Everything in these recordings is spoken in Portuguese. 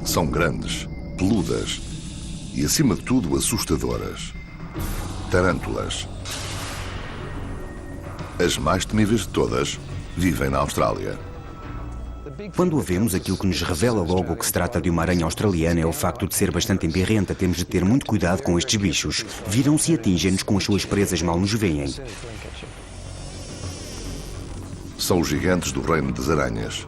São grandes, peludas e, acima de tudo, assustadoras. Tarântulas. As mais temíveis de todas vivem na Austrália. Quando a vemos, aquilo que nos revela logo que se trata de uma aranha australiana é o facto de ser bastante embirrenta. Temos de ter muito cuidado com estes bichos. Viram-se e atingem-nos com as suas presas, mal nos veem. São os gigantes do reino das aranhas.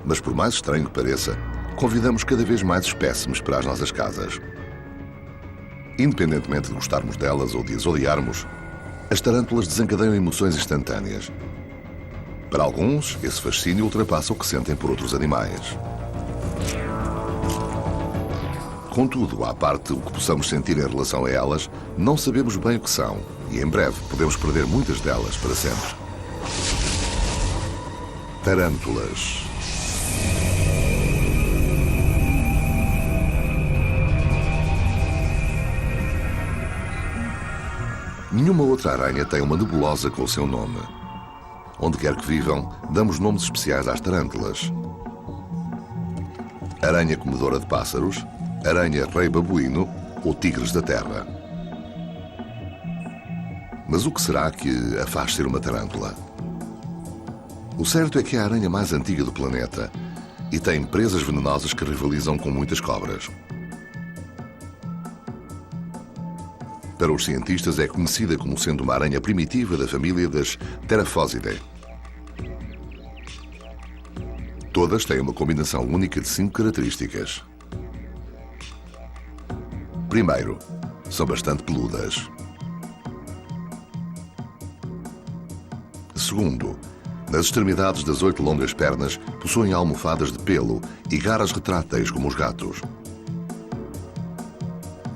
Mas por mais estranho que pareça, convidamos cada vez mais espécimes para as nossas casas. Independentemente de gostarmos delas ou de as odiarmos, as tarântulas desencadeiam emoções instantâneas. Para alguns, esse fascínio ultrapassa o que sentem por outros animais. Contudo, à parte o que possamos sentir em relação a elas, não sabemos bem o que são e em breve podemos perder muitas delas para sempre. Tarântulas. Nenhuma outra aranha tem uma nebulosa com o seu nome. Onde quer que vivam, damos nomes especiais às tarântulas. Aranha comedora de pássaros, aranha rei babuíno ou tigres da terra. Mas o que será que a faz ser uma tarântula? O certo é que é a aranha mais antiga do planeta e tem presas venenosas que rivalizam com muitas cobras. Para os cientistas, é conhecida como sendo uma aranha primitiva da família das Theraphosidae. Todas têm uma combinação única de 5 características. Primeiro, são bastante peludas. Segundo, nas extremidades das 8 longas pernas possuem almofadas de pelo e garras retráteis como os gatos.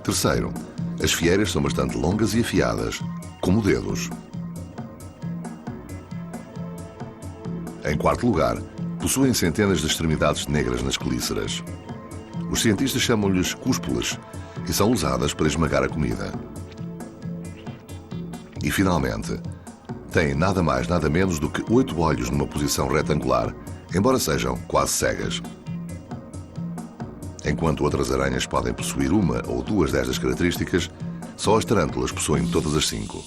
Terceiro, as fieiras são bastante longas e afiadas, como dedos. Em quarto lugar, possuem centenas de extremidades negras nas quelíceras. Os cientistas chamam-lhes cúspulas e são usadas para esmagar a comida. E, finalmente, têm nada mais, nada menos do que 8 olhos numa posição retangular, embora sejam quase cegas. Enquanto outras aranhas podem possuir uma ou 2 destas características, só as tarântulas possuem todas as 5.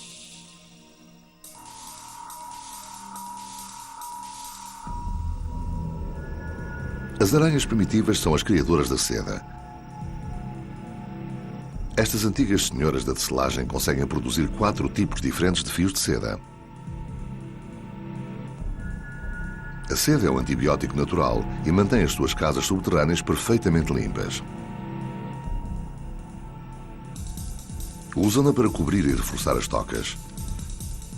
As aranhas primitivas são as criadoras da seda. Estas antigas senhoras da tecelagem conseguem produzir 4 tipos diferentes de fios de seda. A seda é um antibiótico natural e mantém as suas casas subterrâneas perfeitamente limpas. Usam-na para cobrir e reforçar as tocas.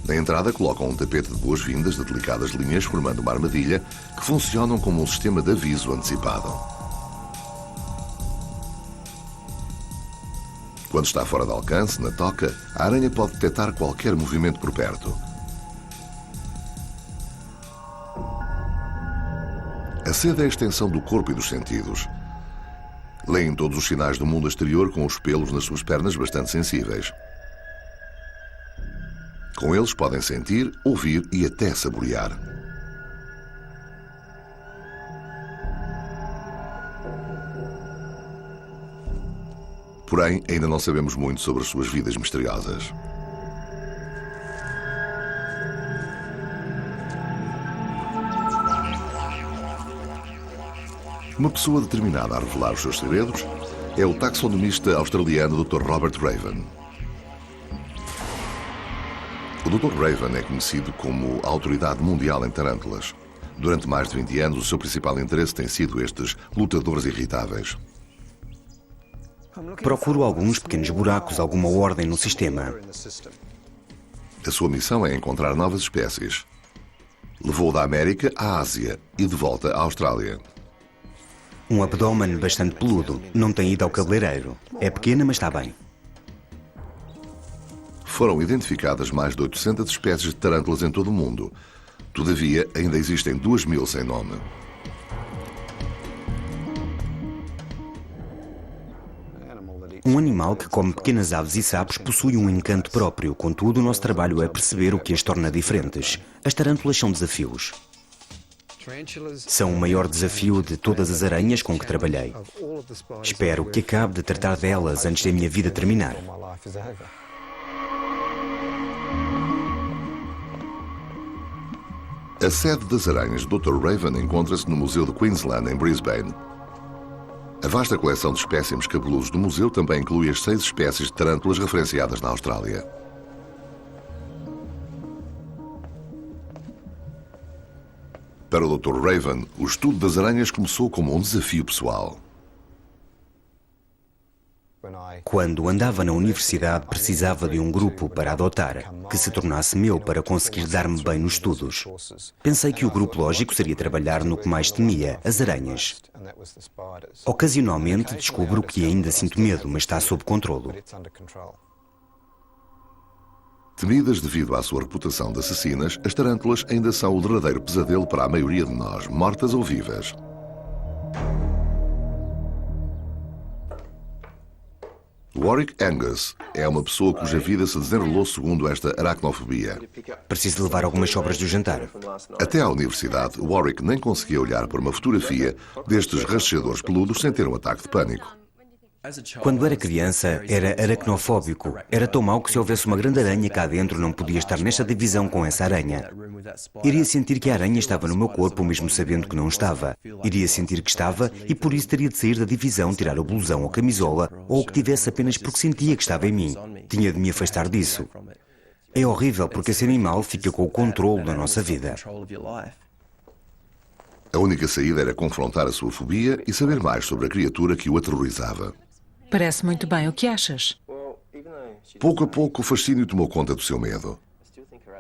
Na entrada colocam um tapete de boas-vindas de delicadas linhas formando uma armadilha que funcionam como um sistema de aviso antecipado. Quando está fora de alcance, na toca, a aranha pode detectar qualquer movimento por perto. A seda é a extensão do corpo e dos sentidos. Leem todos os sinais do mundo exterior com os pelos nas suas pernas bastante sensíveis. Com eles podem sentir, ouvir e até saborear. Porém, ainda não sabemos muito sobre as suas vidas misteriosas. Uma pessoa determinada a revelar os seus segredos é o taxonomista australiano Dr. Robert Raven. O Dr. Raven é conhecido como a autoridade mundial em tarântulas. Durante mais de 20 anos, o seu principal interesse tem sido estes lutadores irritáveis. Procuro alguns pequenos buracos, alguma ordem no sistema. A sua missão é encontrar novas espécies. Levou da América à Ásia e de volta à Austrália. Um abdômen bastante peludo. Não tem ido ao cabeleireiro. É pequena, mas está bem. Foram identificadas mais de 800 espécies de tarântulas em todo o mundo. Todavia, ainda existem 2.000 sem nome. Um animal que come pequenas aves e sapos possui um encanto próprio. Contudo, o nosso trabalho é perceber o que as torna diferentes. As tarântulas são desafios. São o maior desafio de todas as aranhas com que trabalhei. Espero que acabe de tratar delas antes da minha vida terminar. A sede das aranhas Dr. Raven encontra-se no Museu de Queensland, em Brisbane. A vasta coleção de espécimes cabeludos do museu também inclui as 6 espécies de tarântulas referenciadas na Austrália. Para o Dr. Raven, o estudo das aranhas começou como um desafio pessoal. Quando andava na universidade, precisava de um grupo para adotar, que se tornasse meu para conseguir dar-me bem nos estudos. Pensei que o grupo lógico seria trabalhar no que mais temia, as aranhas. Ocasionalmente descubro que ainda sinto medo, mas está sob controlo. Temidas devido à sua reputação de assassinas, as tarântulas ainda são o derradeiro pesadelo para a maioria de nós, mortas ou vivas. Warwick Angus é uma pessoa cuja vida se desenrolou segundo esta aracnofobia. Preciso levar algumas sobras do jantar. Até à universidade, Warwick nem conseguia olhar para uma fotografia destes rastreadores peludos sem ter um ataque de pânico. Quando era criança, era aracnofóbico. Era tão mau que se houvesse uma grande aranha cá dentro, não podia estar nesta divisão com essa aranha. Iria sentir que a aranha estava no meu corpo, mesmo sabendo que não estava. Iria sentir que estava e por isso teria de sair da divisão, tirar o blusão ou camisola, ou o que tivesse apenas porque sentia que estava em mim. Tinha de me afastar disso. É horrível porque esse animal fica com o controle da nossa vida. A única saída era confrontar a sua fobia e saber mais sobre a criatura que o aterrorizava. Parece muito bem. O que achas? Pouco a pouco, o fascínio tomou conta do seu medo.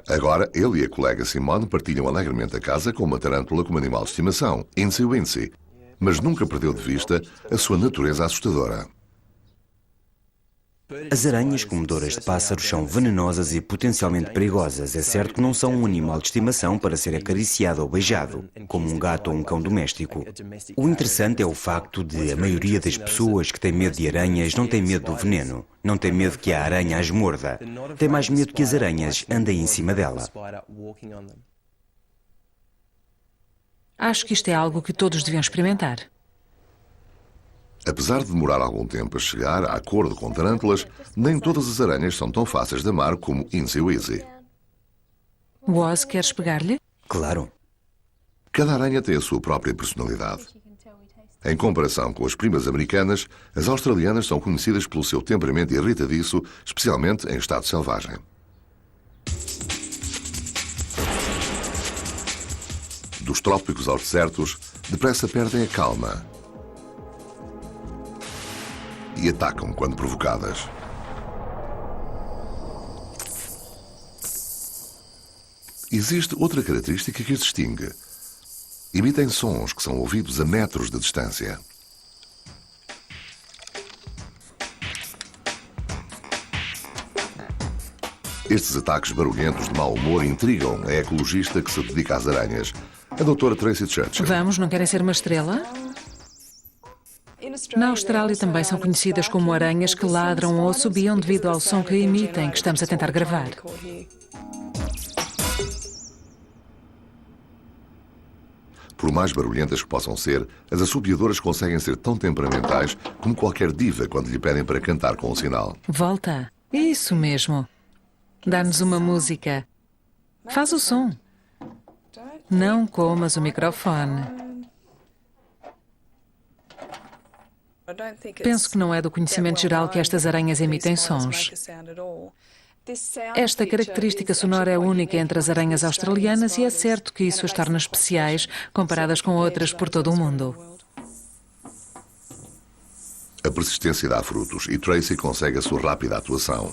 Agora, ele e a colega Simone partilham alegremente a casa com uma tarântula como animal de estimação, Incy Wincy, mas nunca perdeu de vista a sua natureza assustadora. As aranhas comedoras de pássaros são venenosas e potencialmente perigosas. É certo que não são um animal de estimação para ser acariciado ou beijado, como um gato ou um cão doméstico. O interessante é o facto de a maioria das pessoas que têm medo de aranhas não tem medo do veneno, não tem medo que a aranha as morda, tem mais medo que as aranhas andem em cima dela. Acho que isto é algo que todos deviam experimentar. Apesar de demorar algum tempo a chegar a acordo com tarântulas, nem todas as aranhas são tão fáceis de amar como Incy Wincy. Woz, queres pegar-lhe? Claro. Cada aranha tem a sua própria personalidade. Em comparação com as primas americanas, as australianas são conhecidas pelo seu temperamento irritadiço, especialmente em estado selvagem. Dos trópicos aos desertos, depressa perdem a calma e atacam quando provocadas. Existe outra característica que as distingue. Emitem sons que são ouvidos a metros de distância. Estes ataques barulhentos de mau humor intrigam a ecologista que se dedica às aranhas, a doutora Tracy Churchill. Vamos, não querem ser uma estrela? Na Austrália também são conhecidas como aranhas que ladram ou assobiam devido ao som que emitem, que estamos a tentar gravar. Por mais barulhentas que possam ser, as assobiadoras conseguem ser tão temperamentais como qualquer diva quando lhe pedem para cantar com um sinal. Volta. Isso mesmo. Dá-nos uma música. Faz o som. Não comas o microfone. Penso que não é do conhecimento geral que estas aranhas emitem sons. Esta característica sonora é única entre as aranhas australianas e é certo que isso as torna especiais comparadas com outras por todo o mundo. A persistência dá frutos e Tracy consegue a sua rápida atuação.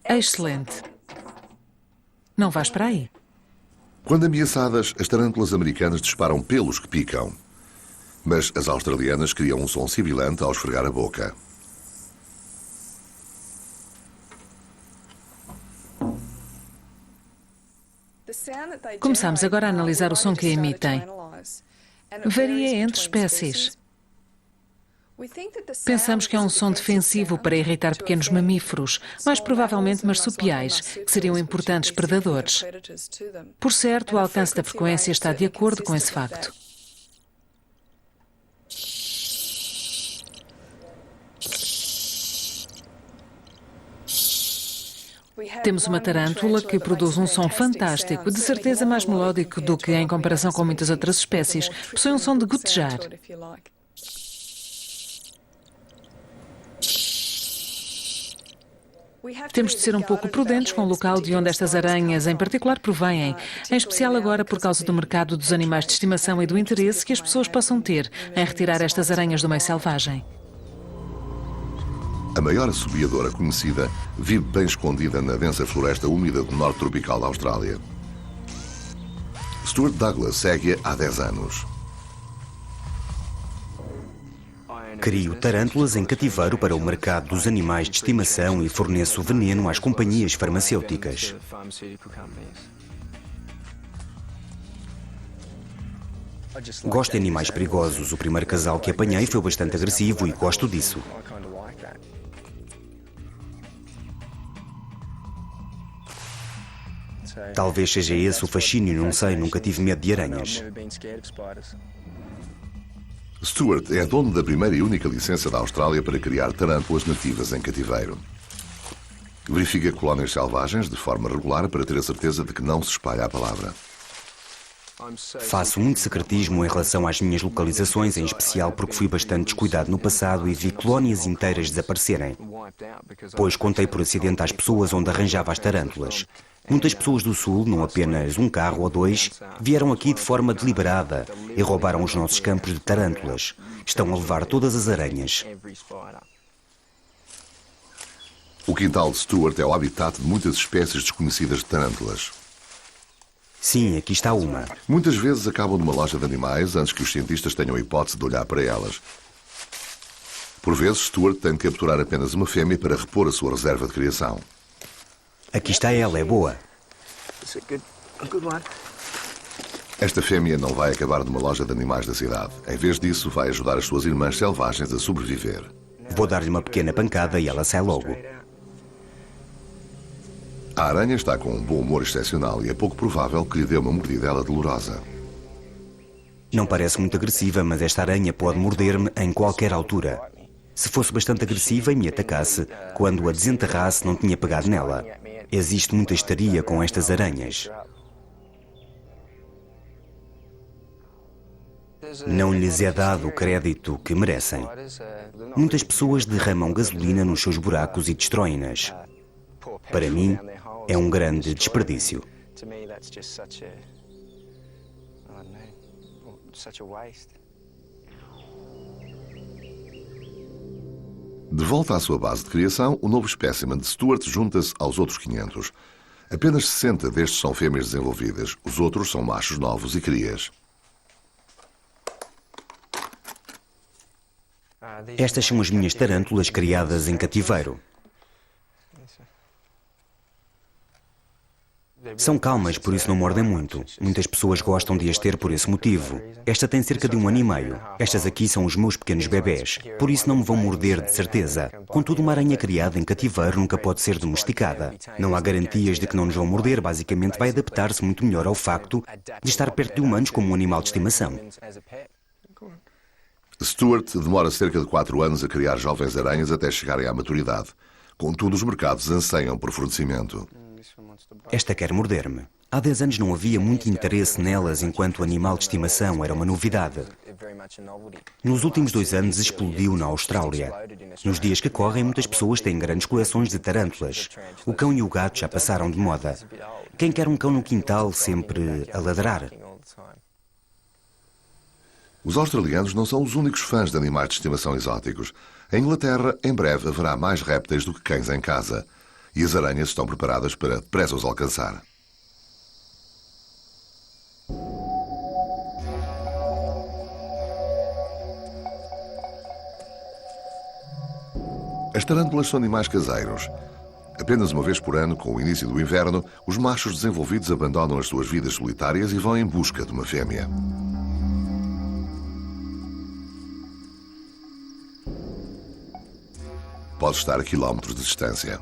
Excelente. Não vais para aí. Quando ameaçadas, as tarântulas americanas disparam pelos que picam. Mas as australianas criam um som sibilante ao esfregar a boca. Começamos agora a analisar o som que emitem. Varia entre espécies. Pensamos que é um som defensivo para irritar pequenos mamíferos, mais provavelmente marsupiais, que seriam importantes predadores. Por certo, o alcance da frequência está de acordo com esse facto. Temos uma tarântula que produz um som fantástico, de certeza mais melódico do que em comparação com muitas outras espécies. Possui um som de gotejar. Temos de ser um pouco prudentes com o local de onde estas aranhas em particular provêm, em especial agora por causa do mercado dos animais de estimação e do interesse que as pessoas possam ter em retirar estas aranhas do meio selvagem. A maior assobiadora conhecida vive bem escondida na densa floresta úmida do norte tropical da Austrália. Stuart Douglas segue-a há 10 anos. Crio tarântulas em cativeiro para o mercado dos animais de estimação e forneço veneno às companhias farmacêuticas. Gosto de animais perigosos. O primeiro casal que apanhei foi bastante agressivo e gosto disso. Talvez seja esse o fascínio, não sei, nunca tive medo de aranhas. Stuart é dono da primeira e única licença da Austrália para criar tarântulas nativas em cativeiro. Verifica colónias selvagens de forma regular para ter a certeza de que não se espalha a palavra. Faço muito secretismo em relação às minhas localizações, em especial porque fui bastante descuidado no passado e vi colónias inteiras desaparecerem. Pois contei por acidente às pessoas onde arranjava as tarântulas. Muitas pessoas do Sul, não apenas um carro ou dois, vieram aqui de forma deliberada e roubaram os nossos campos de tarântulas. Estão a levar todas as aranhas. O quintal de Stuart é o habitat de muitas espécies desconhecidas de tarântulas. Sim, aqui está uma. Muitas vezes acabam numa loja de animais antes que os cientistas tenham a hipótese de olhar para elas. Por vezes, Stuart tem de capturar apenas uma fêmea para repor a sua reserva de criação. Aqui está ela, é boa. Esta fêmea não vai acabar numa loja de animais da cidade. Em vez disso, vai ajudar as suas irmãs selvagens a sobreviver. Vou dar-lhe uma pequena pancada e ela sai logo. A aranha está com um bom humor excepcional e é pouco provável que lhe dê uma mordidela dolorosa. Não parece muito agressiva, mas esta aranha pode morder-me em qualquer altura. Se fosse bastante agressiva e me atacasse, quando a desenterrasse não tinha pegado nela. Existe muita histeria com estas aranhas. Não lhes é dado o crédito que merecem. Muitas pessoas derramam gasolina nos seus buracos e destroem-nas. Para mim, é um grande desperdício. De volta à sua base de criação, o novo espécimen de Stuart junta-se aos outros 500. Apenas 60 destes são fêmeas desenvolvidas. Os outros são machos novos e crias. Estas são as minhas tarântulas criadas em cativeiro. São calmas, por isso não mordem muito. Muitas pessoas gostam de as ter por esse motivo. Esta tem cerca de 1 ano e meio. Estas aqui são os meus pequenos bebés, por isso não me vão morder de certeza. Contudo, uma aranha criada em cativeiro nunca pode ser domesticada. Não há garantias de que não nos vão morder, basicamente vai adaptar-se muito melhor ao facto de estar perto de humanos como um animal de estimação. Stuart demora cerca de 4 anos a criar jovens aranhas até chegarem à maturidade. Contudo, os mercados anseiam por fornecimento. Esta quer morder-me. Há 10 anos não havia muito interesse nelas enquanto animal de estimação era uma novidade. Nos últimos 2 anos explodiu na Austrália. Nos dias que correm, muitas pessoas têm grandes coleções de tarântulas. O cão e o gato já passaram de moda. Quem quer um cão no quintal sempre a ladrar? Os australianos não são os únicos fãs de animais de estimação exóticos. Em Inglaterra, em breve, haverá mais répteis do que cães em casa. E as aranhas estão preparadas para depressa os alcançar. As tarântulas são animais caseiros. Apenas uma vez por ano, com o início do inverno, os machos desenvolvidos abandonam as suas vidas solitárias e vão em busca de uma fêmea. pode estar a quilómetros de distância.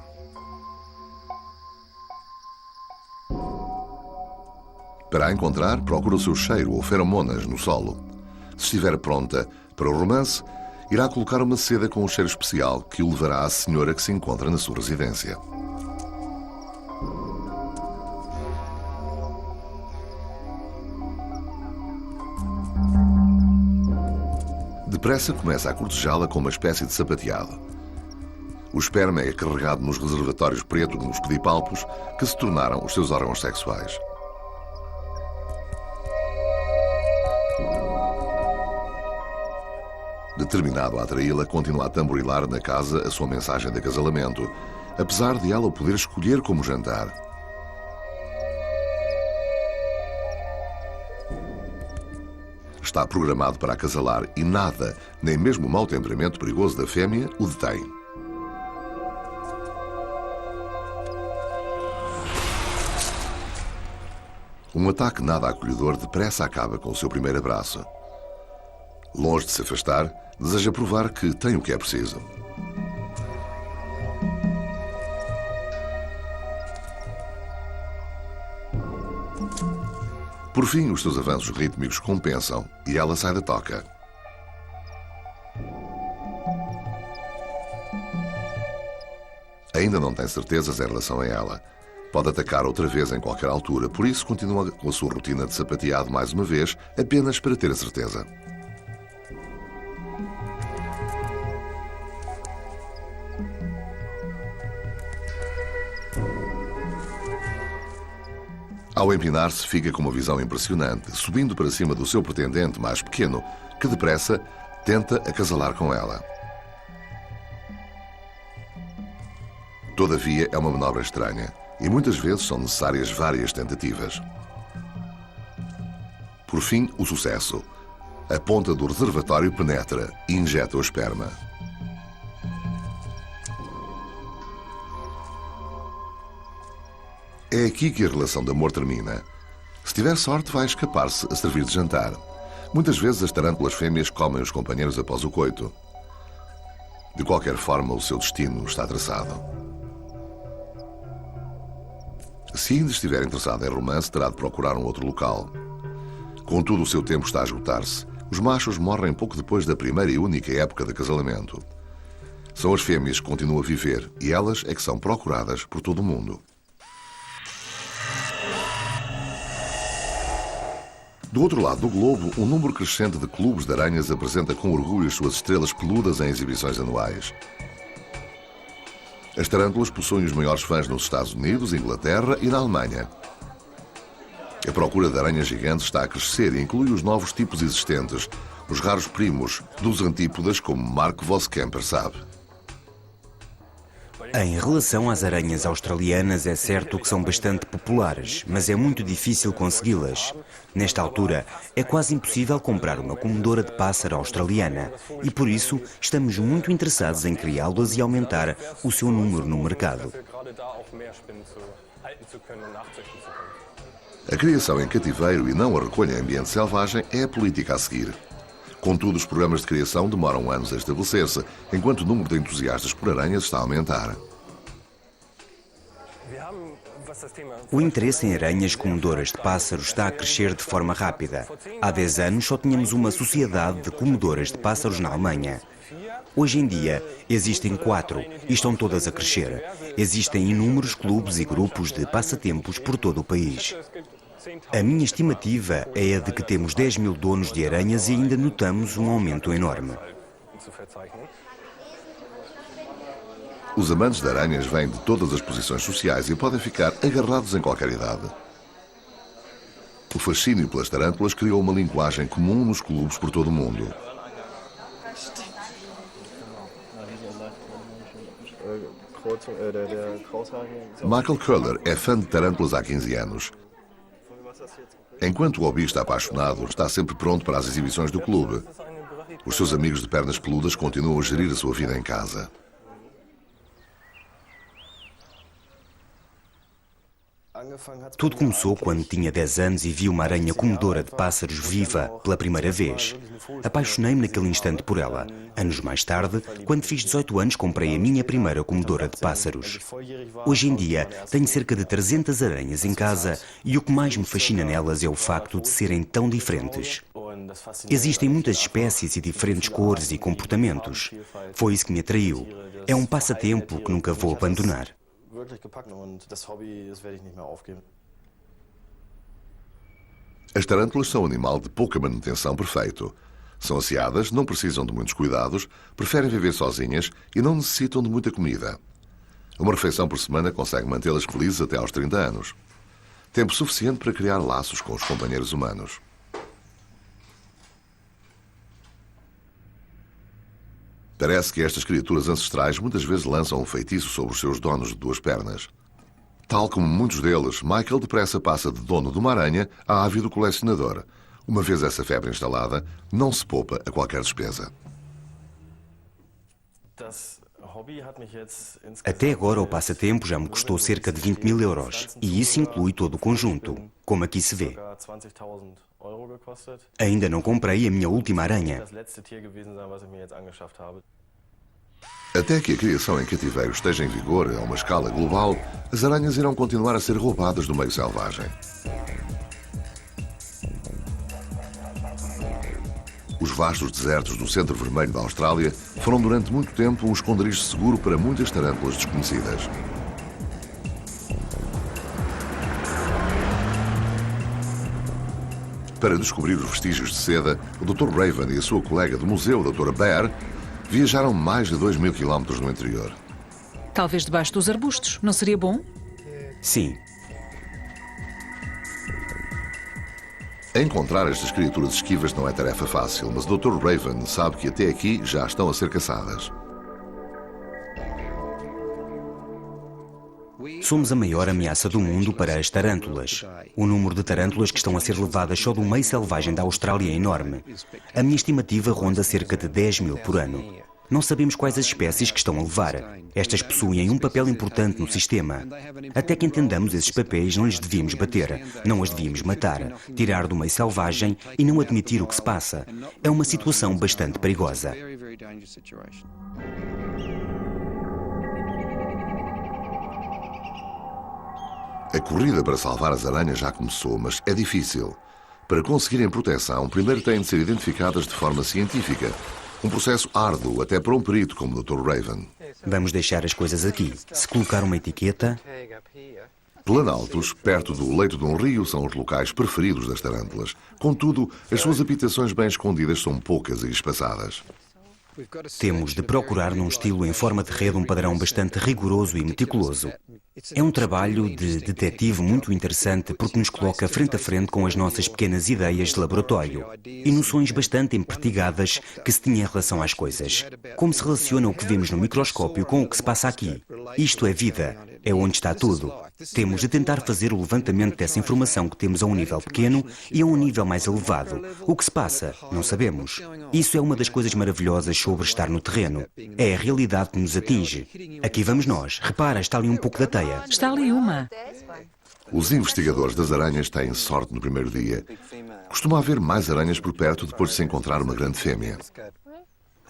Para a encontrar, procura o seu cheiro ou feromonas no solo. Se estiver pronta para o romance, irá colocar uma seda com um cheiro especial que o levará à senhora que se encontra na sua residência. Depressa começa a cortejá-la com uma espécie de sapateado. O esperma é carregado nos reservatórios pretos nos pedipalpos, que se tornaram os seus órgãos sexuais. Determinado a atraí-la, continua a tamborilar na casa a sua mensagem de acasalamento, apesar de ela o poder escolher como jantar. Está programado para acasalar e nada, nem mesmo o mau temperamento perigoso da fêmea, o detém. Um ataque nada acolhedor depressa acaba com o seu primeiro abraço. Longe de se afastar, deseja provar que tem o que é preciso. Por fim, os seus avanços rítmicos compensam e ela sai da toca. Ainda não tem certezas em relação a ela. Pode atacar outra vez em qualquer altura, por isso continua com a sua rotina de sapateado mais uma vez, apenas para ter a certeza. Ao empinar-se, fica com uma visão impressionante, subindo para cima do seu pretendente mais pequeno, que depressa tenta acasalar com ela. Todavia, é uma manobra estranha e muitas vezes são necessárias várias tentativas. Por fim, o sucesso. A ponta do reservatório penetra e injeta o esperma. É aqui que a relação de amor termina. Se tiver sorte, vai escapar-se a servir de jantar. Muitas vezes as tarântulas fêmeas comem os companheiros após o coito. De qualquer forma, o seu destino está traçado. Se ainda estiver interessado em romance, terá de procurar um outro local. Contudo, o seu tempo está a esgotar-se. Os machos morrem pouco depois da primeira e única época de acasalamento. São as fêmeas que continuam a viver e elas é que são procuradas por todo o mundo. Do outro lado do globo, um número crescente de clubes de aranhas apresenta com orgulho as suas estrelas peludas em exibições anuais. As tarântulas possuem os maiores fãs nos Estados Unidos, Inglaterra e na Alemanha. A procura de aranhas gigantes está a crescer e inclui os novos tipos existentes, os raros primos dos antípodas, como Mark Voskemper sabe. Em relação às aranhas australianas, é certo que são bastante populares, mas é muito difícil consegui-las. Nesta altura, é quase impossível comprar uma comedora de pássaro australiana e, por isso, estamos muito interessados em criá-las e aumentar o seu número no mercado. A criação em cativeiro e não a recolha em ambiente selvagem é a política a seguir. Contudo, os programas de criação demoram anos a estabelecer-se, enquanto o número de entusiastas por aranhas está a aumentar. O interesse em aranhas comedoras de pássaros está a crescer de forma rápida. Há 10 anos só tínhamos uma sociedade de comedoras de pássaros na Alemanha. Hoje em dia, existem 4 e estão todas a crescer. Existem inúmeros clubes e grupos de passatempos por todo o país. A minha estimativa é a de que temos 10.000 donos de aranhas e ainda notamos um aumento enorme. Os amantes de aranhas vêm de todas as posições sociais e podem ficar agarrados em qualquer idade. O fascínio pelas tarântulas criou uma linguagem comum nos clubes por todo o mundo. Michael Köhler é fã de tarântulas há 15 anos. Enquanto o hobby está apaixonado, está sempre pronto para as exibições do clube. Os seus amigos de pernas peludas continuam a gerir a sua vida em casa. Tudo começou quando tinha 10 anos e vi uma aranha comedora de pássaros viva pela primeira vez. Apaixonei-me naquele instante por ela. Anos mais tarde, quando fiz 18 anos, comprei a minha primeira comedora de pássaros. Hoje em dia, tenho cerca de 300 aranhas em casa e o que mais me fascina nelas é o facto de serem tão diferentes. Existem muitas espécies e diferentes cores e comportamentos. Foi isso que me atraiu. É um passatempo que nunca vou abandonar. As tarântulas são um animal de pouca manutenção perfeito. São asseadas, não precisam de muitos cuidados, preferem viver sozinhas e não necessitam de muita comida. Uma refeição por semana consegue mantê-las felizes até aos 30 anos. Tempo suficiente para criar laços com os companheiros humanos. Parece que estas criaturas ancestrais muitas vezes lançam um feitiço sobre os seus donos de duas pernas. Tal como muitos deles, Michael depressa passa de dono de uma aranha a ávido colecionador. Uma vez essa febre instalada, não se poupa a qualquer despesa. Até agora o passatempo já me custou cerca de 20 mil euros. E isso inclui todo o conjunto, como aqui se vê. Ainda não comprei a minha última aranha. Até que a criação em cativeiro esteja em vigor a uma escala global, as aranhas irão continuar a ser roubadas do meio selvagem. Os vastos desertos do centro vermelho da Austrália foram durante muito tempo um esconderijo seguro para muitas tarântulas desconhecidas. Para descobrir os vestígios de seda, o Dr. Raven e a sua colega do museu, a Dra. Bear, viajaram mais de 2.000 quilómetros no interior. Talvez debaixo dos arbustos. Não seria bom? Sim. Encontrar estas criaturas esquivas não é tarefa fácil, mas o Dr. Raven sabe que até aqui já estão a ser caçadas. Somos a maior ameaça do mundo para as tarântulas. O número de tarântulas que estão a ser levadas só do meio selvagem da Austrália é enorme. A minha estimativa ronda cerca de 10 mil por ano. Não sabemos quais as espécies que estão a levar. Estas possuem um papel importante no sistema. Até que entendamos esses papéis, não lhes devíamos bater, não as devíamos matar, tirar do meio selvagem e não admitir o que se passa. É uma situação bastante perigosa. A corrida para salvar as aranhas já começou, mas é difícil. Para conseguirem proteção, primeiro têm de ser identificadas de forma científica. Um processo árduo, até para um perito como o Dr. Raven. Vamos deixar as coisas aqui. Se colocar uma etiqueta... Planaltos, perto do leito de um rio, são os locais preferidos das tarântulas. Contudo, as suas habitações bem escondidas são poucas e espaçadas. Temos de procurar num estilo em forma de rede um padrão bastante rigoroso e meticuloso. É um trabalho de detetive muito interessante porque nos coloca frente a frente com as nossas pequenas ideias de laboratório e noções bastante empertigadas que se tinha em relação às coisas. Como se relaciona o que vemos no microscópio com o que se passa aqui? Isto é vida, é onde está tudo. Temos de tentar fazer o levantamento dessa informação que temos a um nível pequeno e a um nível mais elevado. O que se passa? Não sabemos. Isso é uma das coisas maravilhosas sobre estar no terreno. É a realidade que nos atinge. Aqui vamos nós. Repara, está ali um pouco da teia. Está ali uma. Os investigadores das aranhas têm sorte no primeiro dia. Costuma haver mais aranhas por perto depois de se encontrar uma grande fêmea.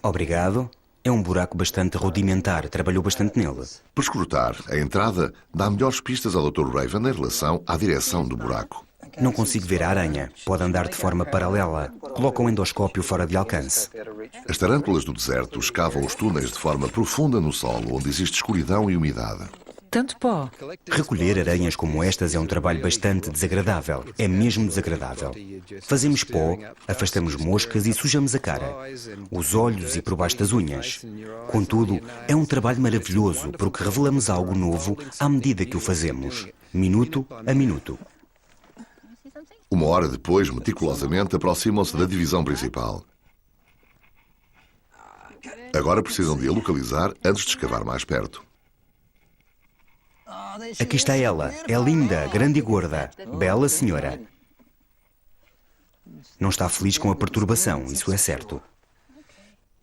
Obrigado. É um buraco bastante rudimentar. Trabalhou bastante nele. Por escrutar, a entrada dá melhores pistas ao Dr. Raven em relação à direção do buraco. Não consigo ver a aranha. Pode andar de forma paralela. Coloca um endoscópio fora de alcance. As tarântulas do deserto escavam os túneis de forma profunda no solo, onde existe escuridão e umidade. Tanto pó. Recolher aranhas como estas é um trabalho bastante desagradável. É mesmo desagradável. Fazemos pó, afastamos moscas e sujamos a cara, os olhos e por baixo das unhas. Contudo, é um trabalho maravilhoso porque revelamos algo novo à medida que o fazemos, minuto a minuto. Uma hora depois, meticulosamente, aproximam-se da divisão principal. Agora precisam de a localizar antes de escavar mais perto. Aqui está ela. É linda, grande e gorda. Bela senhora. Não está feliz com a perturbação, isso é certo.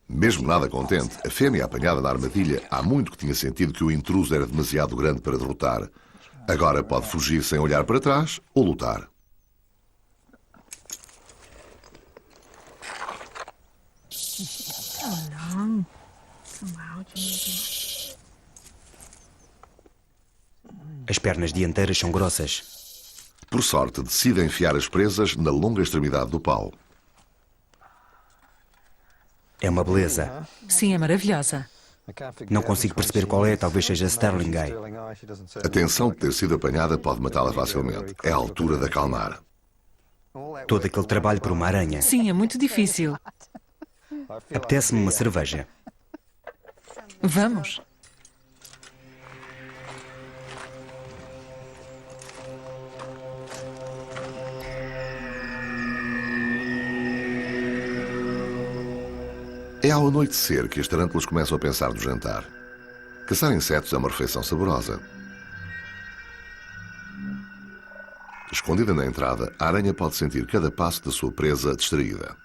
Mesmo nada contente, a fêmea apanhada na armadilha há muito que tinha sentido que o intruso era demasiado grande para derrotar. Agora pode fugir sem olhar para trás ou lutar. As pernas dianteiras são grossas. Por sorte, decide enfiar as presas na longa extremidade do pau. É uma beleza. Sim, é maravilhosa. Não consigo perceber qual é, talvez seja Sterling Eye. A tensão de ter sido apanhada pode matá-la facilmente. É a altura de acalmar. Todo aquele trabalho por uma aranha. Sim, é muito difícil. Apetece-me uma cerveja. Vamos. É ao anoitecer que as tarântulas começam a pensar no jantar. Caçar insetos é uma refeição saborosa. Escondida na entrada, a aranha pode sentir cada passo da sua presa distraída.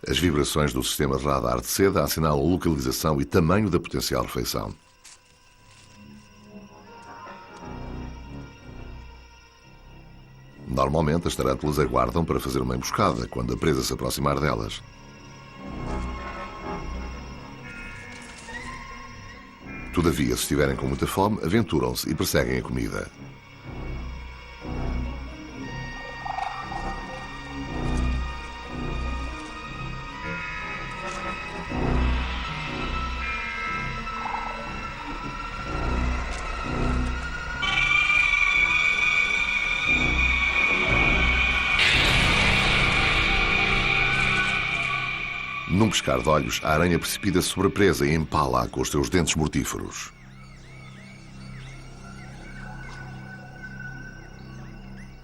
As vibrações do sistema de radar de seda assinalam a localização e tamanho da potencial refeição. Normalmente, as tarântulas aguardam para fazer uma emboscada quando a presa se aproximar delas. Todavia, se estiverem com muita fome, aventuram-se e perseguem a comida. Num piscar de olhos, a aranha precipita-se sobre a presa e empala-a com os seus dentes mortíferos.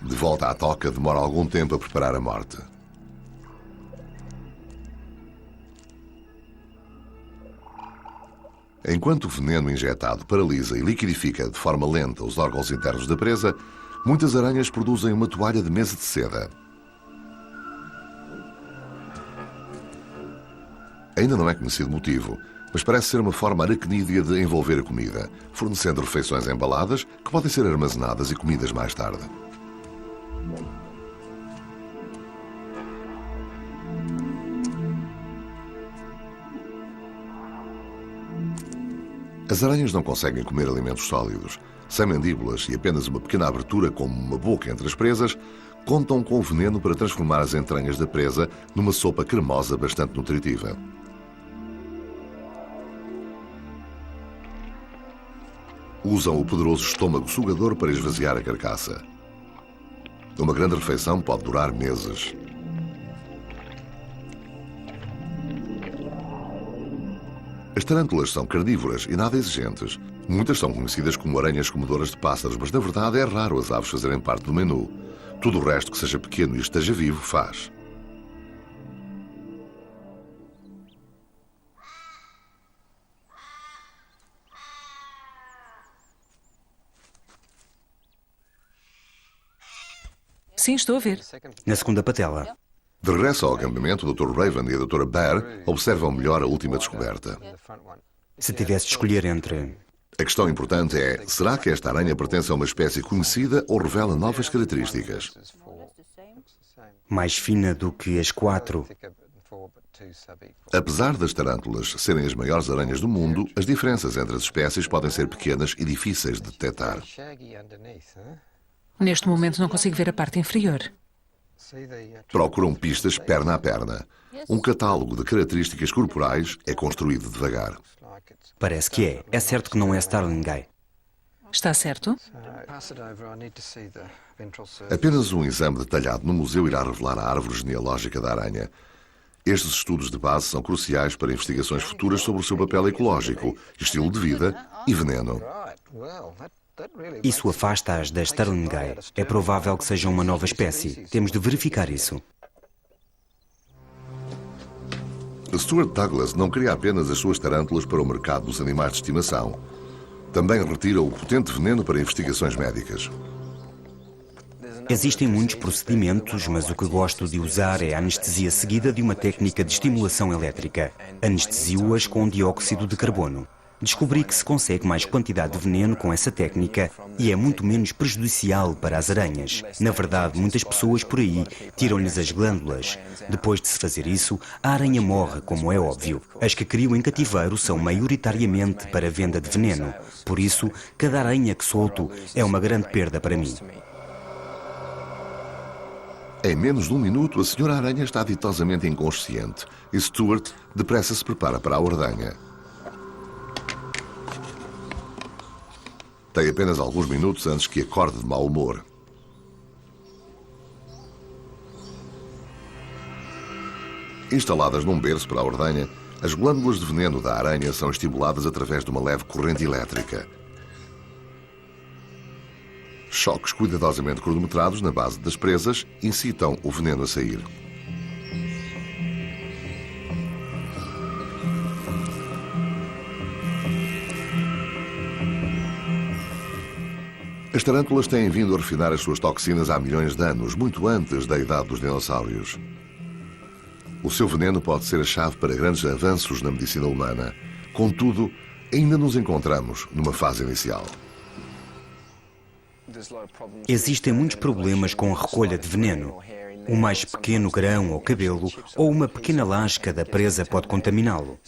De volta à toca, demora algum tempo a preparar a morte. Enquanto o veneno injetado paralisa e liquidifica de forma lenta os órgãos internos da presa, muitas aranhas produzem uma toalha de mesa de seda. Ainda não é conhecido o motivo, mas parece ser uma forma aracnídea de envolver a comida, fornecendo refeições embaladas que podem ser armazenadas e comidas mais tarde. As aranhas não conseguem comer alimentos sólidos. Sem mandíbulas e apenas uma pequena abertura como uma boca entre as presas, contam com o veneno para transformar as entranhas da presa numa sopa cremosa bastante nutritiva. Usam o poderoso estômago sugador para esvaziar a carcaça. Uma grande refeição pode durar meses. As tarântulas são carnívoras e nada exigentes. Muitas são conhecidas como aranhas comedoras de pássaros, mas na verdade é raro as aves fazerem parte do menu. Tudo o resto que seja pequeno e esteja vivo faz. Sim, estou a ver. Na segunda patela. De regresso ao acampamento, o Dr. Raven e a Dra. Bear observam melhor a última descoberta. Se tivesse de escolher entre... A questão importante é, será que esta aranha pertence a uma espécie conhecida ou revela novas características? mais fina do que as 4. Apesar das tarântulas serem as maiores aranhas do mundo, as diferenças entre as espécies podem ser pequenas e difíceis de detectar. Neste momento não consigo ver a parte inferior. Procuram pistas perna a perna. Um catálogo de características corporais é construído devagar. Parece que é. É certo que não é Sterling Eye. Está certo? Apenas um exame detalhado no museu irá revelar a árvore genealógica da aranha. Estes estudos de base são cruciais para investigações futuras sobre o seu papel ecológico, estilo de vida e veneno. Isso afasta-as da Sterling Eye. É provável que seja uma nova espécie. Temos de verificar isso. Stuart Douglas não cria apenas as suas tarântulas para o mercado dos animais de estimação. Também retira o potente veneno para investigações médicas. Existem muitos procedimentos, mas o que gosto de usar é a anestesia seguida de uma técnica de estimulação elétrica. Anestesio-as com dióxido de carbono. Descobri que se consegue mais quantidade de veneno com essa técnica e é muito menos prejudicial para as aranhas. Na verdade, muitas pessoas por aí tiram-lhes as glândulas. Depois de se fazer isso, a aranha morre, como é óbvio. As que crio em cativeiro são maioritariamente para venda de veneno. Por isso, cada aranha que solto é uma grande perda para mim. Em menos de um minuto, a senhora aranha está ditosamente inconsciente e Stuart depressa se prepara para a ordenha. Tem apenas alguns minutos antes que acorde de mau humor. Instaladas num berço para a ordenha, as glândulas de veneno da aranha são estimuladas através de uma leve corrente elétrica. Choques cuidadosamente cronometrados na base das presas incitam o veneno a sair. As tarântulas têm vindo a refinar as suas toxinas há milhões de anos, muito antes da idade dos dinossauros. O seu veneno pode ser a chave para grandes avanços na medicina humana. Contudo, ainda nos encontramos numa fase inicial. Existem muitos problemas com a recolha de veneno. O mais pequeno grão ou cabelo ou uma pequena lasca da presa pode contaminá-lo.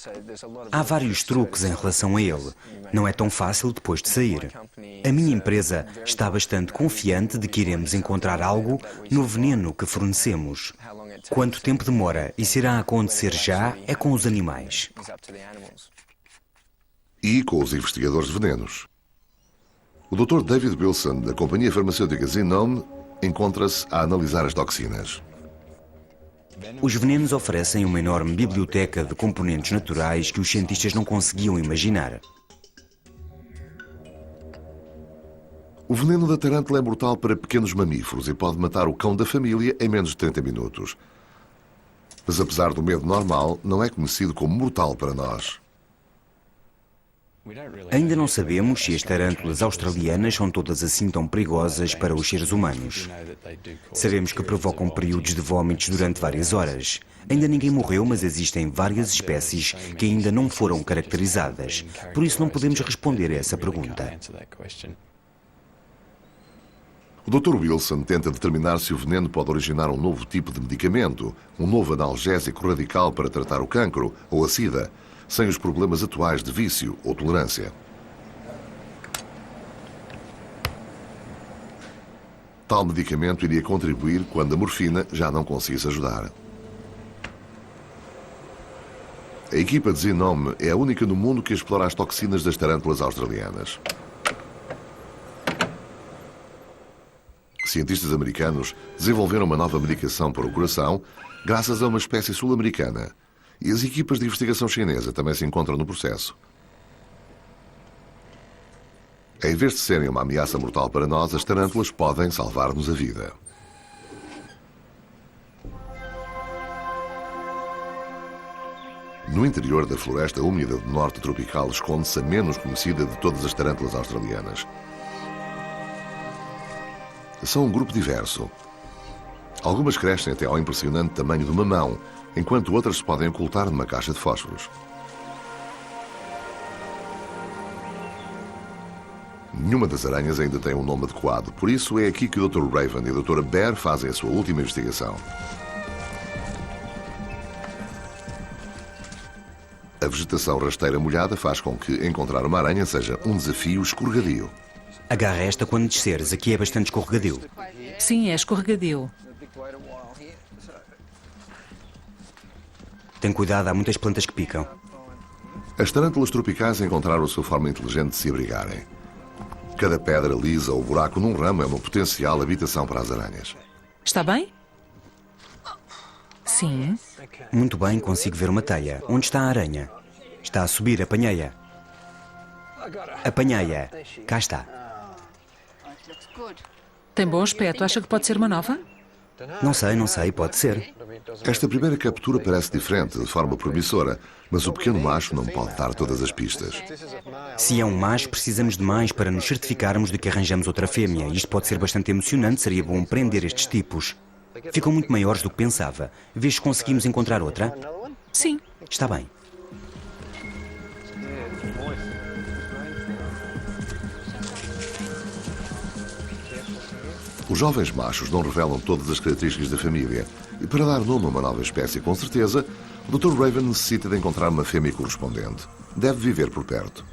Há vários truques em relação a ele. Não é tão fácil depois de sair. A minha empresa está bastante confiante de que iremos encontrar algo no veneno que fornecemos. Quanto tempo demora e se irá acontecer já é com os animais. E com os investigadores de venenos. O Dr. David Wilson, da companhia farmacêutica Xenome, encontra-se a analisar as toxinas. Os venenos oferecem uma enorme biblioteca de componentes naturais que os cientistas não conseguiam imaginar. O veneno da tarântula é mortal para pequenos mamíferos e pode matar o cão da família em menos de 30 minutos. Mas apesar do medo normal, não é conhecido como mortal para nós. Ainda não sabemos se as tarântulas australianas são todas assim tão perigosas para os seres humanos. Sabemos que provocam períodos de vômitos durante várias horas. Ainda ninguém morreu, mas existem várias espécies que ainda não foram caracterizadas. Por isso não podemos responder a essa pergunta. O Dr. Wilson tenta determinar se o veneno pode originar um novo tipo de medicamento, um novo analgésico radical para tratar o cancro ou a sida, sem os problemas atuais de vício ou tolerância. Tal medicamento iria contribuir quando a morfina já não conseguisse ajudar. A equipa de Xenome é a única no mundo que explora as toxinas das tarântulas australianas. Cientistas americanos desenvolveram uma nova medicação para o coração graças a uma espécie sul-americana. E as equipas de investigação chinesa também se encontram no processo. Em vez de serem uma ameaça mortal para nós, as tarântulas podem salvar-nos a vida. No interior da floresta úmida do norte tropical esconde-se a menos conhecida de todas as tarântulas australianas. São um grupo diverso. Algumas crescem até ao impressionante tamanho de uma mão, enquanto outras se podem ocultar numa caixa de fósforos. Nenhuma das aranhas ainda tem um nome adequado, por isso é aqui que o Dr. Raven e a Dra. Bear fazem a sua última investigação. A vegetação rasteira molhada faz com que encontrar uma aranha seja um desafio escorregadio. Agarra esta quando desceres, aqui é bastante escorregadio. Sim, é escorregadio. Tem cuidado, há muitas plantas que picam. As tarântulas tropicais encontraram a sua forma inteligente de se abrigarem. Cada pedra lisa ou buraco num ramo é uma potencial habitação para as aranhas. Está bem? Sim. Muito bem, consigo ver uma teia. Onde está a aranha? Está a subir, apanhei-a. Apanhei-a. Cá está. Tem bom aspecto. Acha que pode ser uma nova? Não sei, pode ser. Esta primeira captura parece diferente, de forma promissora, mas o pequeno macho não pode dar todas as pistas. Se é um macho, precisamos de mais para nos certificarmos de que arranjamos outra fêmea. Isto pode ser bastante emocionante, seria bom prender estes tipos. Ficam muito maiores do que pensava. Vês se conseguimos encontrar outra? Sim. Está bem. Os jovens machos não revelam todas as características da família e, para dar nome a uma nova espécie com certeza, o Dr. Raven necessita de encontrar uma fêmea correspondente. Deve viver por perto.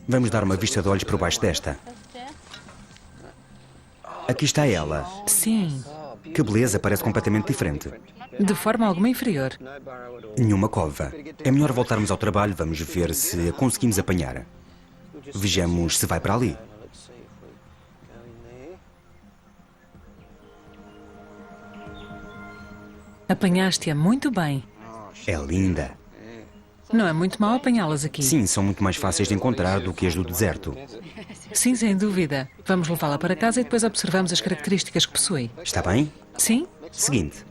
Vamos dar uma vista de olhos por baixo desta. Aqui está ela. Sim, Que beleza, parece completamente diferente. de forma alguma inferior. Nenhuma cova. É melhor voltarmos ao trabalho, vamos ver se a conseguimos apanhar. Vejamos se vai para ali. Apanhaste-a muito bem. É linda. Não é muito mau apanhá-las aqui. Sim, são muito mais fáceis de encontrar do que as do deserto. Sim, sem dúvida. Vamos levá-la para casa e depois observamos as características que possui. Está bem? Sim? Seguinte.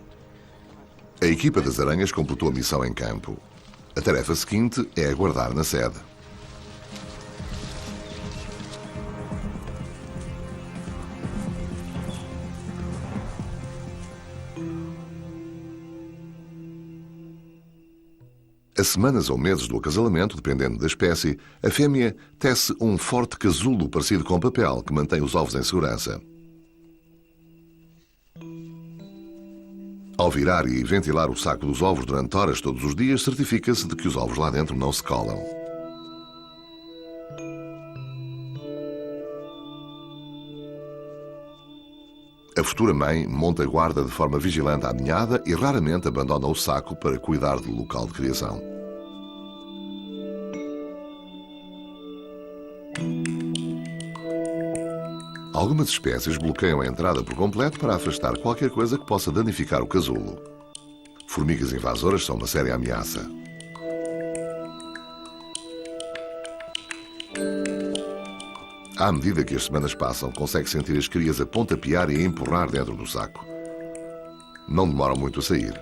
A equipa das aranhas completou a missão em campo. A tarefa seguinte é aguardar na sede. A semanas ou meses do acasalamento, dependendo da espécie, a fêmea tece um forte casulo parecido com papel que mantém os ovos em segurança. Ao virar e ventilar o saco dos ovos durante horas todos os dias, certifica-se de que os ovos lá dentro não se colam. A futura mãe monta guarda de forma vigilante à ninhada e raramente abandona o saco para cuidar do local de criação. Algumas espécies bloqueiam a entrada por completo para afastar qualquer coisa que possa danificar o casulo. Formigas invasoras são uma séria ameaça. À medida que as semanas passam, consegue sentir as crias a pontapear e a empurrar dentro do saco. Não demoram muito a sair.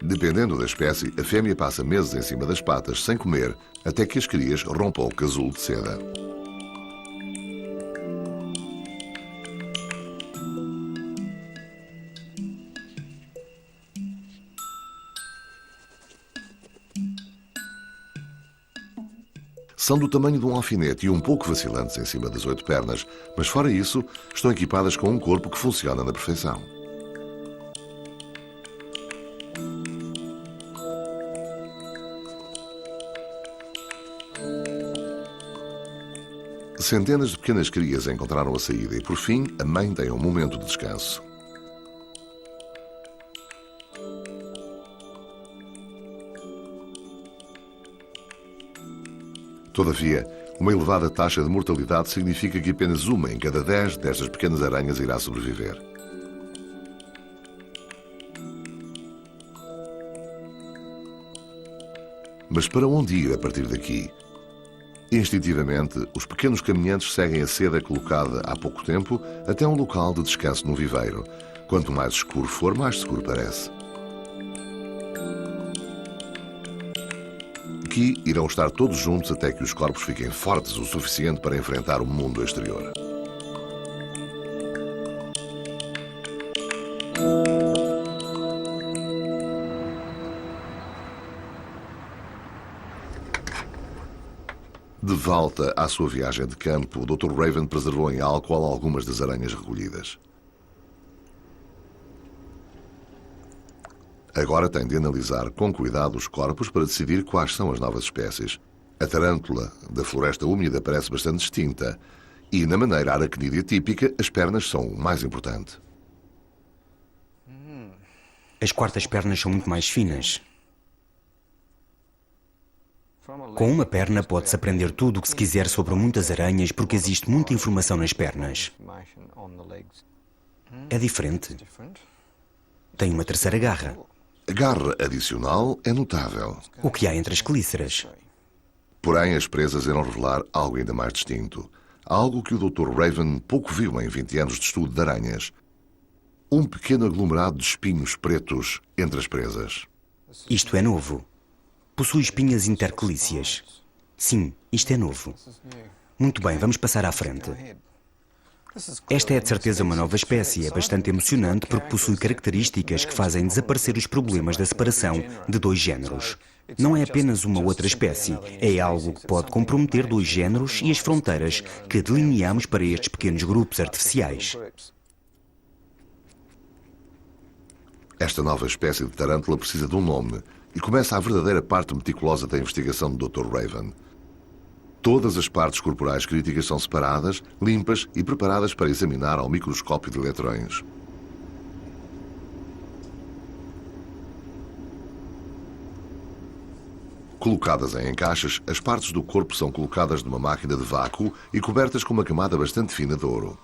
Dependendo da espécie, a fêmea passa meses em cima das patas, sem comer, até que as crias rompam o casulo de seda. São do tamanho de um alfinete e um pouco vacilantes em cima das 8 pernas, mas fora isso, estão equipadas com um corpo que funciona na perfeição. Centenas de pequenas crias encontraram a saída e, por fim, a mãe tem um momento de descanso. Todavia, uma elevada taxa de mortalidade significa que apenas uma em cada 10 destas pequenas aranhas irá sobreviver. Mas para onde ir a partir daqui? Instintivamente, os pequenos caminhantes seguem a seda colocada há pouco tempo até um local de descanso no viveiro. Quanto mais escuro for, mais seguro parece. Aqui irão estar todos juntos até que os corpos fiquem fortes o suficiente para enfrentar o mundo exterior. De volta à sua viagem de campo, o Dr. Raven preservou em álcool algumas das aranhas recolhidas. Agora tem de analisar com cuidado os corpos para decidir quais são as novas espécies. A tarântula da floresta úmida parece bastante distinta e, na maneira aracnídea típica, as pernas são o mais importante. As quartas pernas são muito mais finas. Com uma perna pode-se aprender tudo o que se quiser sobre muitas aranhas porque existe muita informação nas pernas. É diferente. Tem uma terceira garra. A garra adicional é notável. O que há entre as quelíceras? Porém, as presas irão revelar algo ainda mais distinto. Algo que o Dr. Raven pouco viu em 20 anos de estudo de aranhas. Um pequeno aglomerado de espinhos pretos entre as presas. Isto é novo. Possui espinhas intercalíceas. Sim, isto é novo. Muito bem, vamos passar à frente. Esta é de certeza uma nova espécie, é bastante emocionante porque possui características que fazem desaparecer os problemas da separação de dois géneros. Não é apenas uma outra espécie, é algo que pode comprometer dois géneros e as fronteiras que delineamos para estes pequenos grupos artificiais. Esta nova espécie de tarântula precisa de um nome e começa a verdadeira parte meticulosa da investigação do Dr. Raven. Todas as partes corporais críticas são separadas, limpas e preparadas para examinar ao microscópio de eletrões. Colocadas em encaixes, as partes do corpo são colocadas numa máquina de vácuo e cobertas com uma camada bastante fina de ouro.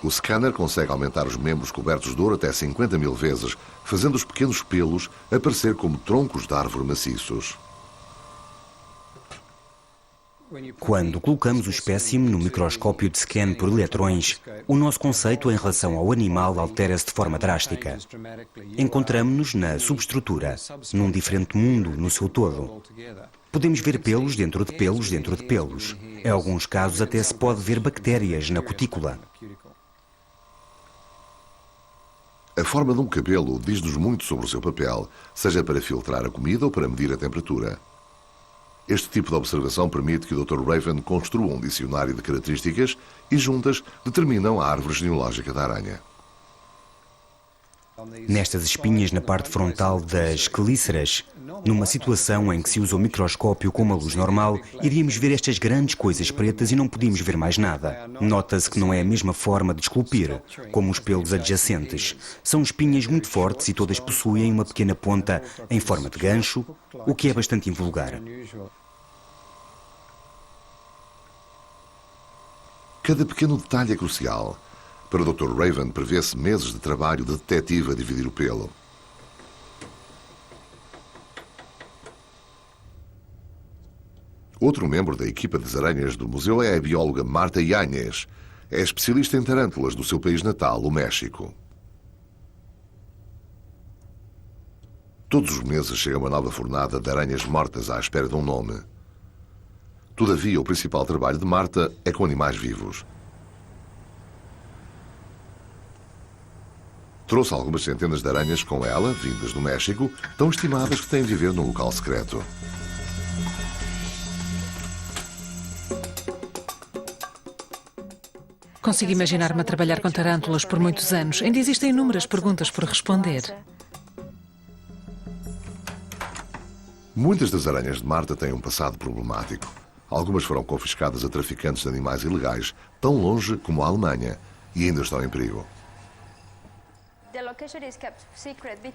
O scanner consegue aumentar os membros cobertos de ouro até 50 mil vezes, fazendo os pequenos pelos aparecer como troncos de árvore maciços. Quando colocamos o espécime no microscópio de scan por eletrões, o nosso conceito em relação ao animal altera-se de forma drástica. Encontramo-nos na subestrutura, num diferente mundo no seu todo. Podemos ver pelos dentro de pelos dentro de pelos. Em alguns casos até se pode ver bactérias na cutícula. A forma de um cabelo diz-nos muito sobre o seu papel, seja para filtrar a comida ou para medir a temperatura. Este tipo de observação permite que o Dr. Raven construa um dicionário de características e juntas determinam a árvore genealógica da aranha. Nestas espinhas na parte frontal das quelíceras, numa situação em que se usa o microscópio com uma luz normal, iríamos ver estas grandes coisas pretas e não podíamos ver mais nada. Nota-se que não é a mesma forma de esculpir, como os pelos adjacentes. São espinhas muito fortes e todas possuem uma pequena ponta em forma de gancho, o que é bastante invulgar. Cada pequeno detalhe é crucial. Para o Dr. Raven, prevê-se meses de trabalho de detetive a dividir o pelo. Outro membro da equipa das aranhas do museu é a bióloga Marta Yáñez. É especialista em tarântulas do seu país natal, o México. Todos os meses chega uma nova fornada de aranhas mortas à espera de um nome. Todavia, o principal trabalho de Marta é com animais vivos. Trouxe algumas centenas de aranhas com ela, vindas do México, tão estimadas que têm de viver num local secreto. Consigo imaginar-me a trabalhar com tarântulas por muitos anos. Ainda existem inúmeras perguntas por responder. Muitas das aranhas de Marta têm um passado problemático. Algumas foram confiscadas a traficantes de animais ilegais, tão longe como a Alemanha, e ainda estão em perigo.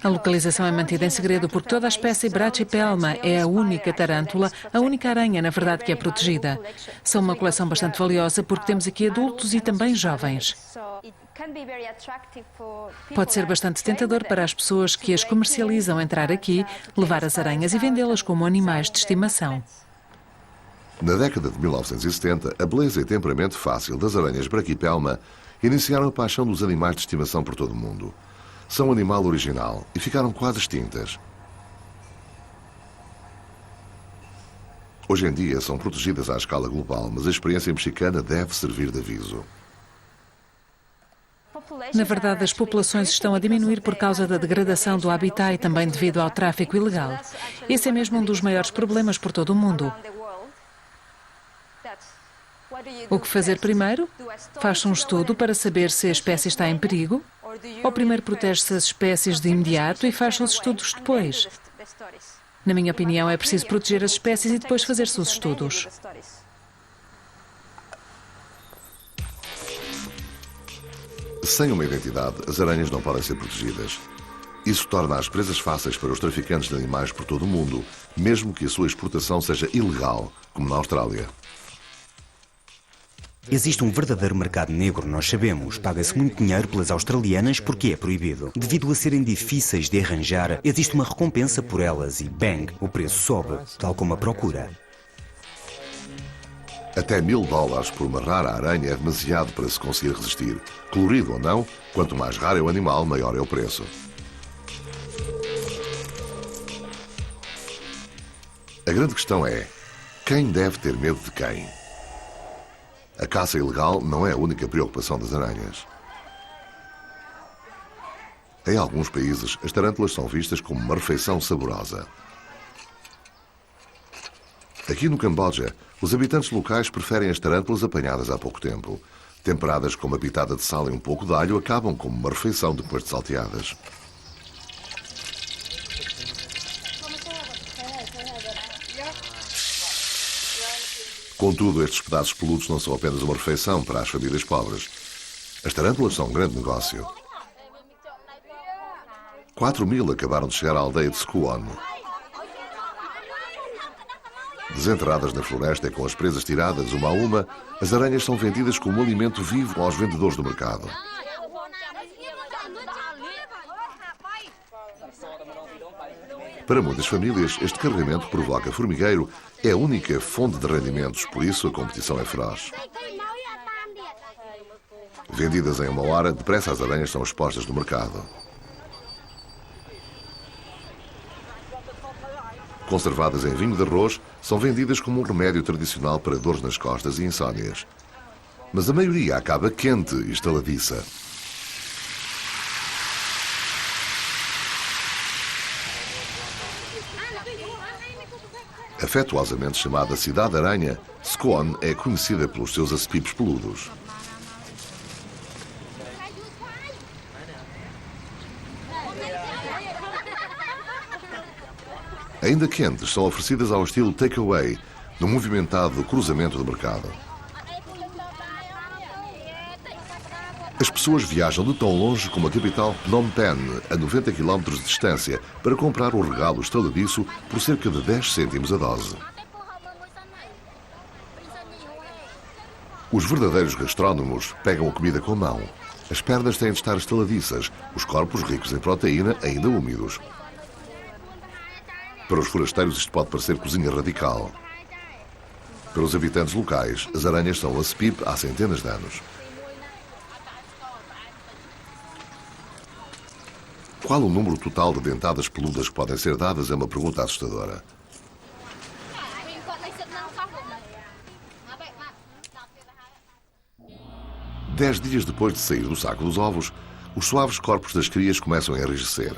A localização é mantida em segredo porque toda a espécie Brachypelma é a única tarântula, a única aranha, na verdade, que é protegida. São uma coleção bastante valiosa porque temos aqui adultos e também jovens. Pode ser bastante tentador para as pessoas que as comercializam entrar aqui, levar as aranhas e vendê-las como animais de estimação. Na década de 1970, a beleza e temperamento fácil das aranhas Brachypelma iniciaram a paixão dos animais de estimação por todo o mundo. São um animal original e ficaram quase extintas. Hoje em dia são protegidas à escala global, mas a experiência mexicana deve servir de aviso. Na verdade, as populações estão a diminuir por causa da degradação do habitat e também devido ao tráfico ilegal. Esse é mesmo um dos maiores problemas por todo o mundo. O que fazer primeiro? Faz-se um estudo para saber se a espécie está em perigo? Ou primeiro protege-se as espécies de imediato e faz-se os estudos depois? Na minha opinião, é preciso proteger as espécies e depois fazer-se os estudos. Sem uma identidade, as aranhas não podem ser protegidas. Isso torna as presas fáceis para os traficantes de animais por todo o mundo, mesmo que a sua exportação seja ilegal, como na Austrália. Existe um verdadeiro mercado negro, nós sabemos. Paga-se muito dinheiro pelas australianas porque é proibido. Devido a serem difíceis de arranjar, existe uma recompensa por elas e, bang, o preço sobe, tal como a procura. Até $1000 por uma rara aranha é demasiado para se conseguir resistir. Colorido ou não, quanto mais raro é o animal, maior é o preço. A grande questão é: quem deve ter medo de quem? A caça ilegal não é a única preocupação das aranhas. Em alguns países, as tarântulas são vistas como uma refeição saborosa. Aqui no Camboja, os habitantes locais preferem as tarântulas apanhadas há pouco tempo. Temperadas com uma pitada de sal e um pouco de alho, acabam como uma refeição depois de salteadas. Contudo, estes pedaços peludos não são apenas uma refeição para as famílias pobres. As tarântulas são um grande negócio. 4.000 acabaram de chegar à aldeia de Skuon. Desenterradas na floresta e com as presas tiradas uma a uma, as aranhas são vendidas como alimento vivo aos vendedores do mercado. Para muitas famílias, este carregamento provoca formigueiro, é a única fonte de rendimentos, por isso a competição é feroz. Vendidas em uma hora, depressa as aranhas são expostas no mercado. Conservadas em vinho de arroz, são vendidas como um remédio tradicional para dores nas costas e insónias. Mas a maioria acaba quente e estaladiça. Afetuosamente chamada Cidade Aranha, Skuon é conhecida pelos seus acepipes peludos. Ainda quentes, são oferecidas ao estilo takeaway, no movimentado cruzamento do mercado. As pessoas viajam de tão longe como a capital Phnom Penh, a 90 km de distância, para comprar o regalo estaladiço por cerca de 10 cêntimos a dose. Os verdadeiros gastrónomos pegam a comida com a mão. As pernas têm de estar estaladiças, os corpos ricos em proteína ainda úmidos. Para os forasteiros isto pode parecer cozinha radical. Para os habitantes locais, as aranhas são acepip há centenas de anos. Qual o número total de dentadas peludas que podem ser dadas é uma pergunta assustadora. Dez dias depois de sair do saco dos ovos, os suaves corpos das crias começam a enrijecer.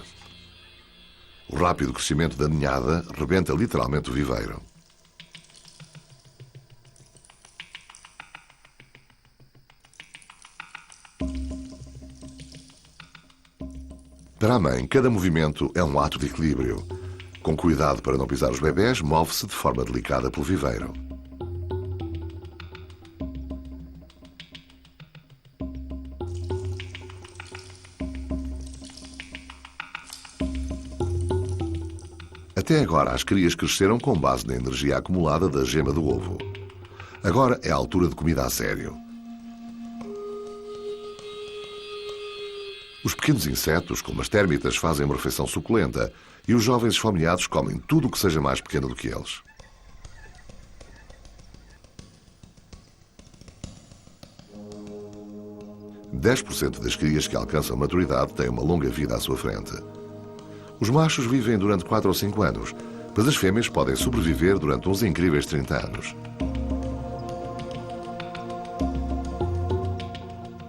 O rápido crescimento da ninhada rebenta literalmente o viveiro. Para a mãe, cada movimento é um ato de equilíbrio. Com cuidado para não pisar os bebés, move-se de forma delicada pelo viveiro. Até agora, as crias cresceram com base na energia acumulada da gema do ovo. Agora é a altura de comida a sério. Os pequenos insetos, como as térmitas, fazem uma refeição suculenta e os jovens esfomeados comem tudo o que seja mais pequeno do que eles. – 10% das crias que alcançam maturidade têm uma longa vida à sua frente. Os machos vivem durante 4 ou 5 anos, mas as fêmeas podem sobreviver durante uns incríveis 30 anos.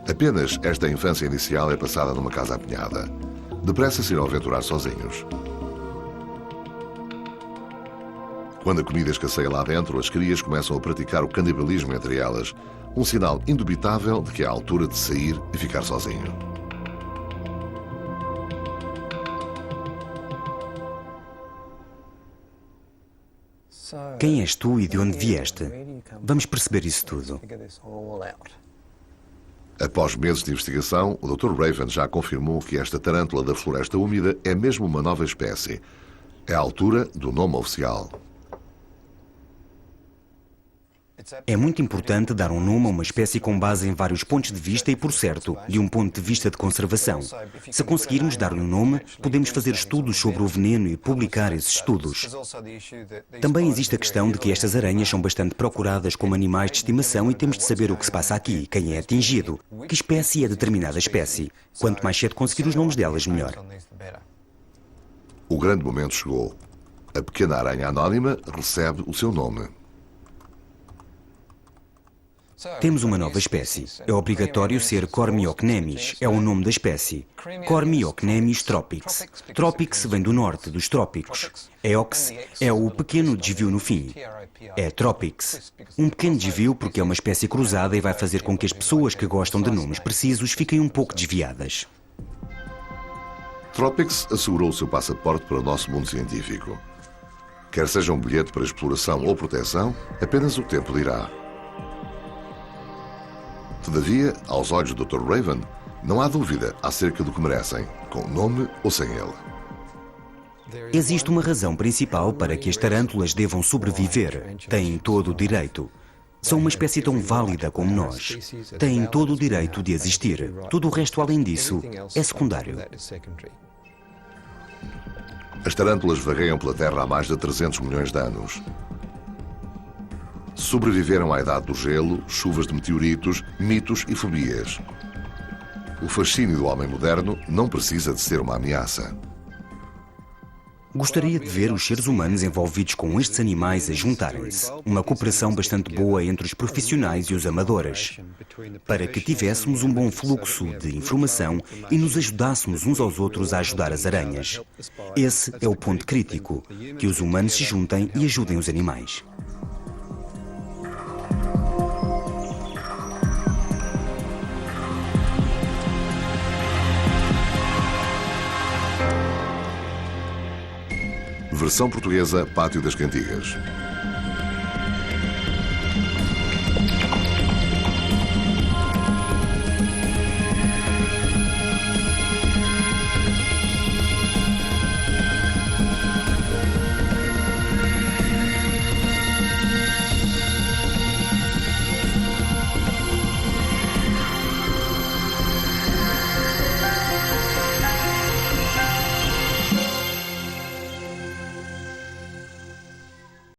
Apenas esta infância inicial é passada numa casa apinhada. Depressa se irão aventurar sozinhos. Quando a comida escasseia lá dentro, as crias começam a praticar o canibalismo entre elas, um sinal indubitável de que é a altura de sair e ficar sozinho. Quem és tu e de onde vieste? Vamos perceber isso tudo. Após meses de investigação, o Dr. Raven já confirmou que esta tarântula da floresta úmida é mesmo uma nova espécie. É a altura do nome oficial. É muito importante dar um nome a uma espécie com base em vários pontos de vista e, por certo, de um ponto de vista de conservação. Se conseguirmos dar-lhe um nome, podemos fazer estudos sobre o veneno e publicar esses estudos. Também existe a questão de que estas aranhas são bastante procuradas como animais de estimação e temos de saber o que se passa aqui, quem é atingido, que espécie é determinada espécie. Quanto mais cedo conseguir os nomes delas, melhor. O grande momento chegou. A pequena aranha anónima recebe o seu nome. Temos uma nova espécie. É obrigatório ser Cormiocnemis, é o nome da espécie. Cormiocnemis tropics. Tropics vem do norte, dos trópicos. Eox é o pequeno desvio no fim. É tropics. Um pequeno desvio porque é uma espécie cruzada e vai fazer com que as pessoas que gostam de nomes precisos fiquem um pouco desviadas. Tropics assegurou o seu passaporte para o nosso mundo científico. Quer seja um bilhete para exploração ou proteção, apenas o tempo dirá. Todavia, aos olhos do Dr. Raven, não há dúvida acerca do que merecem, com nome ou sem ele. Existe uma razão principal para que as tarântulas devam sobreviver. Têm todo o direito. São uma espécie tão válida como nós. Têm todo o direito de existir. Tudo o resto, além disso, é secundário. As tarântulas vagueiam pela Terra há mais de 300 milhões de anos. Sobreviveram à idade do gelo, chuvas de meteoritos, mitos e fobias. O fascínio do homem moderno não precisa de ser uma ameaça. Gostaria de ver os seres humanos envolvidos com estes animais a juntarem-se. Uma cooperação bastante boa entre os profissionais e os amadores. Para que tivéssemos um bom fluxo de informação e nos ajudássemos uns aos outros a ajudar as aranhas. Esse é o ponto crítico. Que os humanos se juntem e ajudem os animais. Versão portuguesa, Pátio das Cantigas.